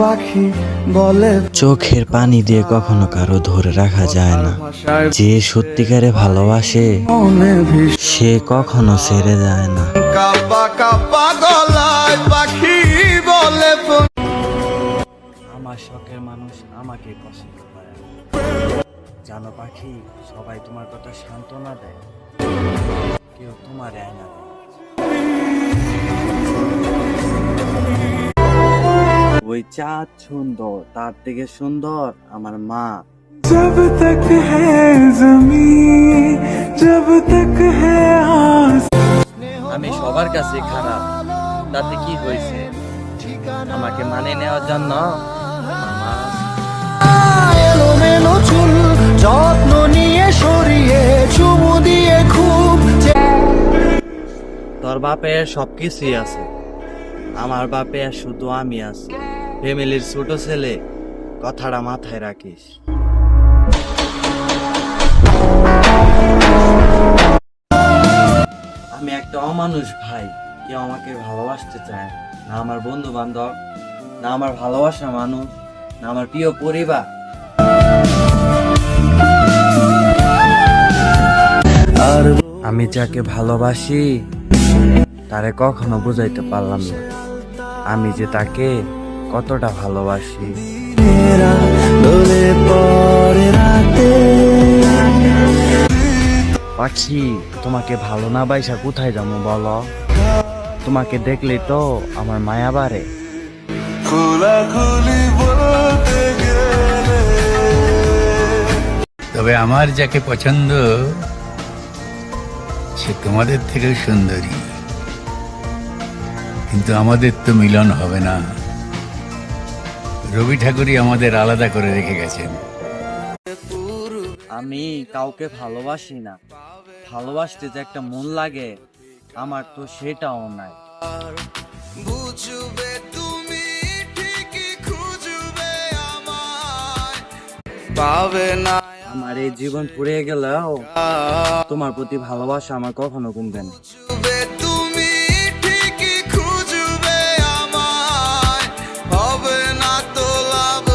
পাখি বলে চোখের পানি দিয়ে কখনো কারো ধরে রাখা যায় না। যে সত্যিকারে ভালোবাসে মনে সে কখনো ছেড়ে যায় না। কাপা কাপা গলায় পাখি বলে আমার শখের মানুষ আমাকে পছন্দ করে। জানো পাখি, সবাই তোমার কথা সান্ত্বনা দেয়, কেউ তোমার আয়না দেয়। ওই চাঁদ সুন্দর, তার থেকে সুন্দর আমার মা। जब तक है ज़मीं जब तक है আমি সবার কাছে খারাপ, তাতে কি হয়েছে? আমাকে মানে নেওয়ার জন্য আমার মা এলোমেলো চুল যত্ন নিয়ে সরিয়ে চুমু দিয়ে খুব তোর বাপের সবকিছুই আছে, আমার বাপে শুধু আমি আছি। ফ্যামিলির ছোট ছেলে, কথাটা মাথায় রাখিস। আমি একটা অমানুষ ভাই, কেউ আমাকে ভালোবাসতে চায় না, আমার বন্ধু বান্ধব, না আমার ভালোবাসার মানুষ, না আমার প্রিয় পরিবার। আর আমি যাকে ভালোবাসি তারে কখনো বুঝাইতে পারলাম না আমি যে তাকে কতটা ভালোবাসি। মেরা দোলে পরে রাতে পাখি, তোমাকে ভালো না বাইসা কোথায় যাবো বলো? তোমাকে দেখলেই তো আমার মায়া বাড়ে। খোলাখুলি বলতে গেলে তবে আমার যাকে পছন্দ সে তোমাদের থেকেও সুন্দরী, কিন্তু আমাদের তো মিলন হবে না। রবি ঠাকুরই আমাদের আলাদা করে রেখে গেছেন। আমি কাউকে ভালোবাসি না, ভালোবাসতে যে একটা মন লাগে আমার তো সেটাও নাই। বুঝবে তুমি ঠিকই খুঁজবে আমায় পাবে না আমার এই জীবন পুড়ে গেলেও তোমার প্রতি ভালোবাসা আমার কখনো কমবে না। বুঝবে তুমি ঠিকই খুঁজবে আমায় হবে না তো লাভ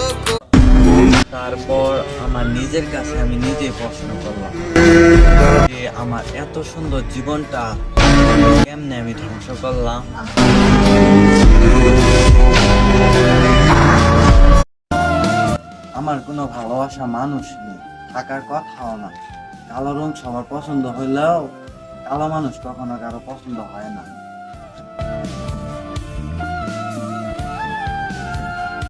তারপর আমার নিজের কাছে আমি নিজে প্রশ্ন করলাম যে আমার এত সুন্দর জীবনটা কেমনে আমি ধ্বংস করলাম। আমার কোনো ভালোবাসা মানুষ নেই, থাকার কথাও না। কালো রং সবার পছন্দ হইলেও কালো মানুষ কখনো কারো পছন্দ হয় না।